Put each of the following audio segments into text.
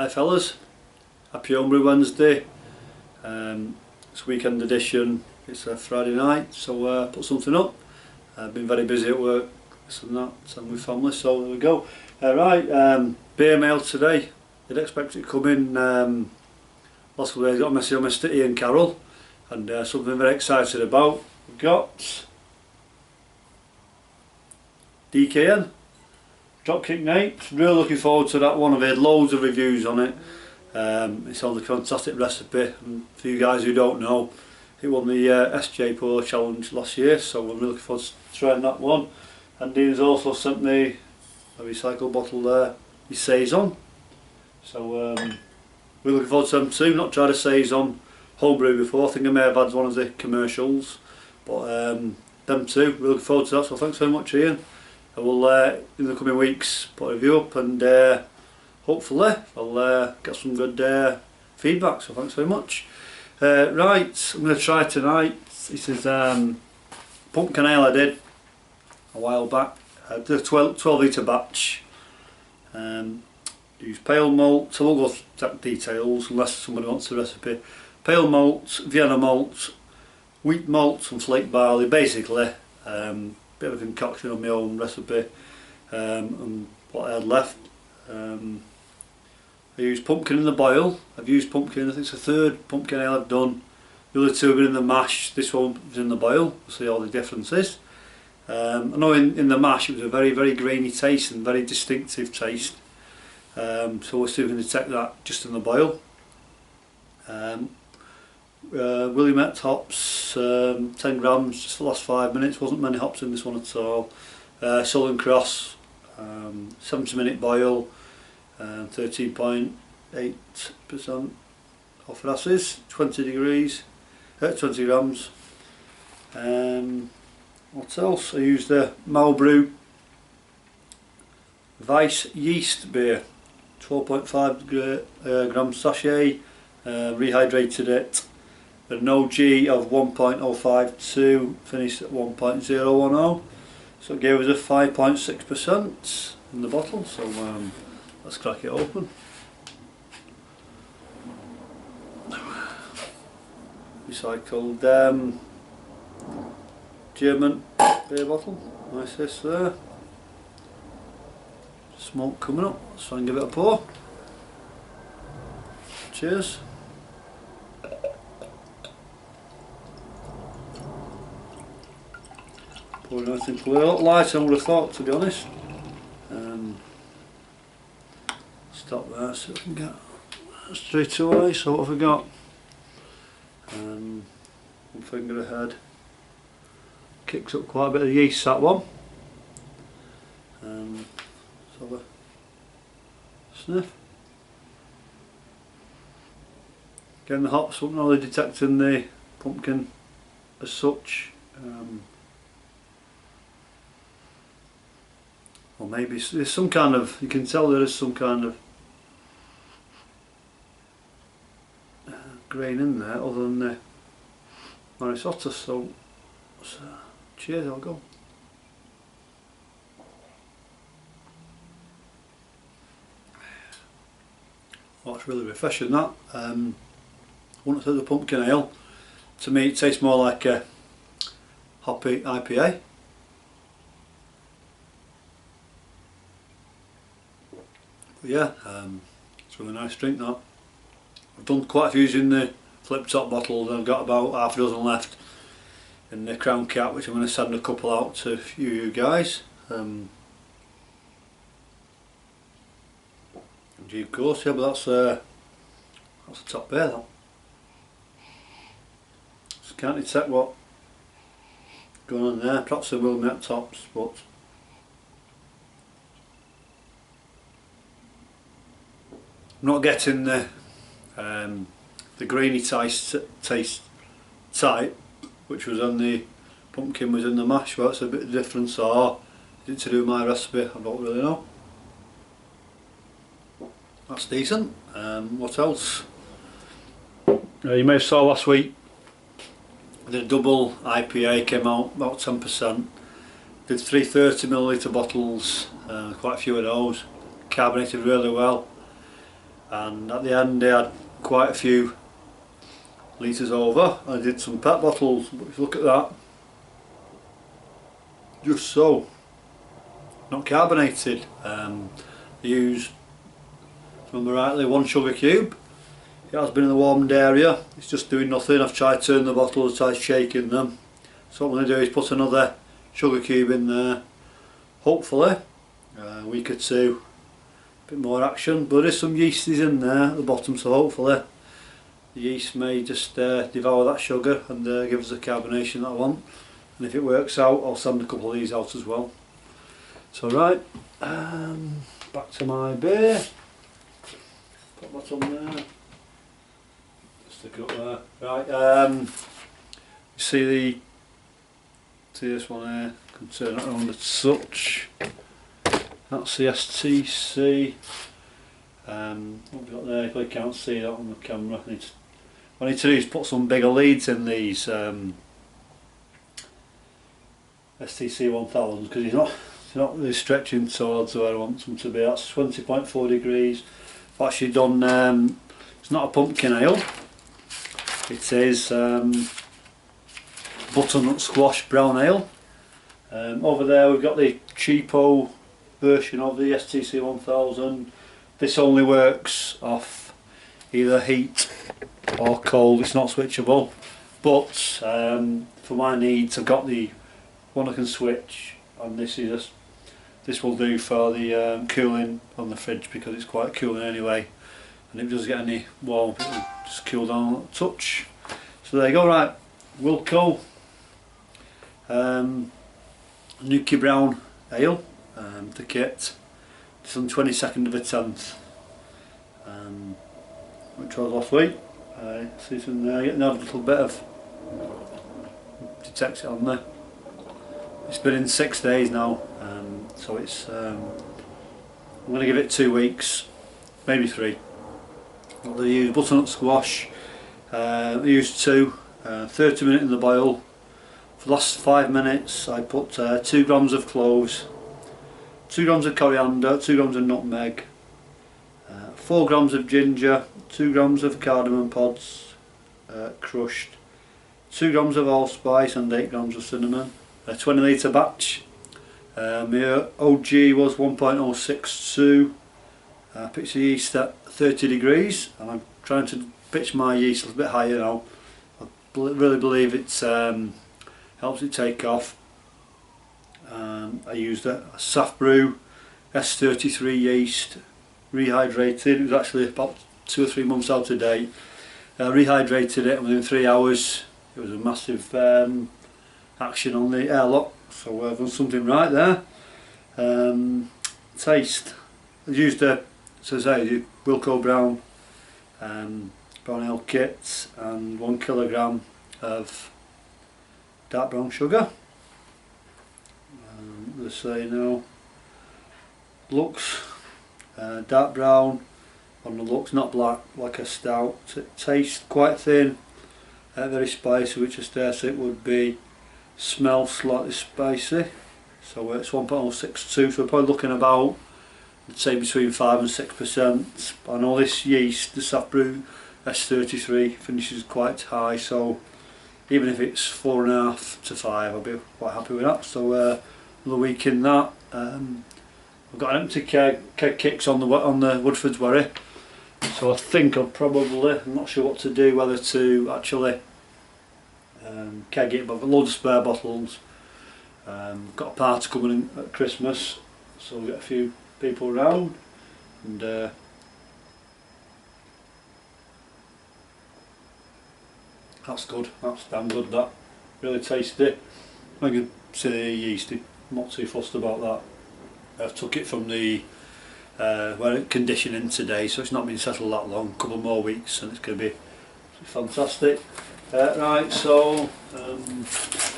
Hi fellas, happy Homebrew Wednesday. It's weekend edition. It's a Friday night, so put something up. I've been very busy at work, this and that, and with family, so there we go. Beer mail today. You'd expect it to come in last couple of days. Got a message on Mr. Ian Carroll, and something very excited about. We've got DKN Dropkick Napes. Really looking forward to that one. I've had loads of reviews on it. It's on a fantastic recipe, and for you guys who don't know, it won the SJ Polo Challenge last year, so I'm really looking forward to trying that one. And Ian's also sent me a recycled bottle there, his Saison, so we're looking forward to them too. Not tried a Saison homebrew before. I think I may have had one of the commercials, but them too, we're looking forward to that, so thanks very much, Ian. I will in the coming weeks put a review up, and hopefully I'll get some good feedback, so thanks very much. Right, I'm going to try tonight. This is pumpkin ale I did a while back. I did a 12 litre batch. Use pale malt, so I won't go through details unless somebody wants the recipe. Pale malt, Vienna malt, wheat malt and flake barley, basically. Bit of a concoction on my own recipe, and what I had left. I used pumpkin in the boil. I've used pumpkin, I think it's the third pumpkin ale I've done. The other two have been in the mash, this one was in the boil. We'll see all the differences. I know in the mash it was a very, very grainy taste and very distinctive taste. So we'll see if we can detect that just in the boil. Williamette hops, 10 grams, just the last 5 minutes, wasn't many hops in this one at all. Southern Cross, 70-minute boil, 13.8% off ashes, 20 degrees, 20 grams. What else? I used the Malbrew Vice yeast beer, 12.5 gram sachet, rehydrated it. An OG of 1.052, finished at 1.010, so it gave us a 5.6% in the bottle, so let's crack it open. Recycled German beer bottle, nice this there. Smoke coming up, let's try and give it a pour. Cheers. Pouring everything a lot lighter than I would have thought, to be honest. Stop there so we can get straight away. So what have we got? One finger ahead. Kicks up quite a bit of yeast, that one. Let's have a sniff. Again, the hops weren't really detecting the pumpkin as such. Or maybe there's some kind of, you can tell there is some kind of grain in there other than the Marisotto, so cheers, I'll go. Oh, it's really refreshing, that. I wouldn't say the pumpkin ale. To me it tastes more like a hoppy IPA. But yeah, it's a really nice drink, that. I've done quite a few in the flip top bottles, and I've got about half a dozen left in the Crown Cap, which I'm going to send a couple out to you guys. And of course, yeah, but that's the top beer, that. Just can't detect what going on there. Perhaps the Wilmette tops, but I'm not getting the grainy taste type, which was on the pumpkin was in the mash. Well, it's a bit different, or is it to do with my recipe? I don't really know. That's decent. What else? You may have saw last week the double IPA came out, about 10%. Did 3 30ml bottles, quite a few of those, carbonated really well. and at the end they had quite a few litres over. I did some pet bottles, but if you look at that, just so, not carbonated. They use, if I remember rightly, 1 sugar cube. It has been in the warmed area, it's just doing nothing. I've tried turning the bottles, tried shaking them. So what I'm going to do is put another sugar cube in there, hopefully a week or two, a bit more action. But there's some yeasties in there at the bottom, so hopefully the yeast may just devour that sugar and give us the carbonation that I want. And if it works out, I'll send a couple of these out as well. So right, back to my beer. Put that on there. Stick it up there. Right, see this one here? I can turn it around as such. That's the STC. What have we got there? If I can't see that on the camera, what I need to do is put some bigger leads in these STC 1000 because it's not really stretching towards where I want them to be. That's 20.4 degrees. I've actually done, it's not a pumpkin ale, it is butternut squash brown ale. Over there we've got the cheapo version of the STC 1000. This only works off either heat or cold, it's not switchable, but for my needs I've got the one I can switch, and this will do for the cooling on the fridge because it's quite cooling anyway, and if it does get any warm it will just cool down a touch. So there you go. Right, Wilco Nuki Brown Ale, the kit. It's on 22nd of the 10th, which was last week. See some there, getting a little bit of detects it on there. It's been in 6 days now, so it's I'm going to give it 2 weeks, maybe 3. They use butternut squash. I used 2, 30 minutes in the boil. For the last 5 minutes I put 2 grams of cloves, 2 grams of coriander, 2 grams of nutmeg, 4 grams of ginger, 2 grams of cardamom pods crushed, 2 grams of allspice and 8 grams of cinnamon. A 20 litre batch. My OG was 1.062. I pitched the yeast at 30 degrees, and I'm trying to pitch my yeast a little bit higher now. I really believe it helps it take off. I used a Saft Brew S33 yeast, rehydrated. It was actually about 2 or 3 months out of date. Rehydrated it, and within 3 hours it was a massive action on the airlock, so I've done something right there. Taste, I used a, so I say, Wilco Brown brown ale kit and 1 kilogram of dark brown sugar. Let's say now, looks dark brown on the looks, not black like a stout. It tastes quite thin, very spicy, which I dare say it would be. Smells slightly spicy, so it's 1.062, so we're probably looking about, I'd say, between 5 and 6%. I know this yeast, the Saft Brew S33, finishes quite high, so even if it's 4.5 to 5, I'll be quite happy with that. So another week in that. I've got an empty keg kicks on the Woodford's Wherry, so I think I'll probably, I'm not sure what to do, whether to actually keg it, but I've got loads of spare bottles. Got a party coming in at Christmas, so we'll get a few people around, and that's good, that's damn good, that, really tasty. I can see the yeasty, I'm not too fussed about that. I've took it from the conditioning today, so it's not been settled that long, a couple more weeks, and it's going to be fantastic. Right, so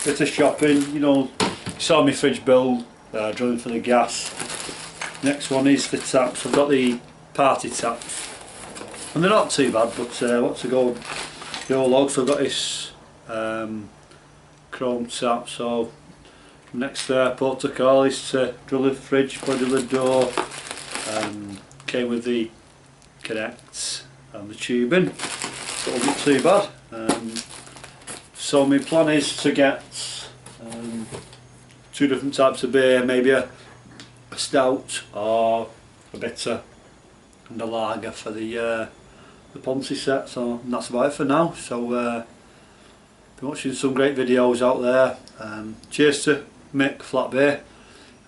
bit of shopping, you know, you saw my fridge build, drilling for the gas. Next one is the taps. I've got the party taps, and they're not too bad, but what's to go log, so I've got this chrome tap, so next protocol is to drill the fridge, put the door, came with the connects and the tubing, so it wasn't too bad. So my plan is to get 2 different types of beer, maybe a stout or a bitter and a lager for the Ponzi set. So that's about it for now. So been watching some great videos out there. Cheers to Mick Flat Beer.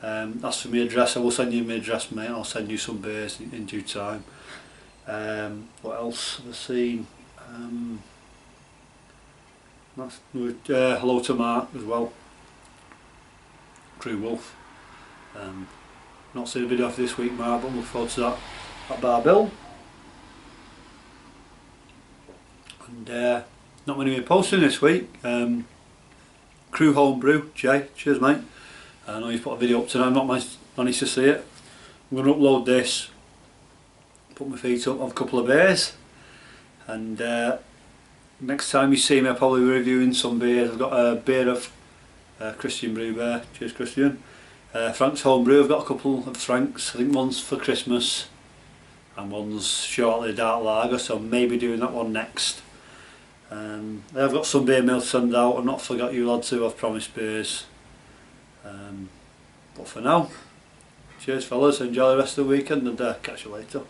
That's for my address. I will send you my address, mate. I'll send you some beers in due time. What else have I seen? Hello to Mark as well. Crew Wolf. Not seen a video for this week, Mark, but look forward to that bar bill. And not many more posting this week. Crew Homebrew, Jay, cheers mate. I know you've put a video up tonight, I've not managed to see it. I'm going to upload this, put my feet up, have a couple of beers, and next time you see me I'll probably be reviewing some beers. I've got a beer of Christian Brew Bear, cheers Christian. Frank's Homebrew, I've got a couple of Franks, I think one's for Christmas and one's shortly a dark lager, so maybe doing that one next. I've got some beer mail to send out. I've not forgot you lads who I've promised beers. But for now, cheers fellas, enjoy the rest of the weekend and catch you later.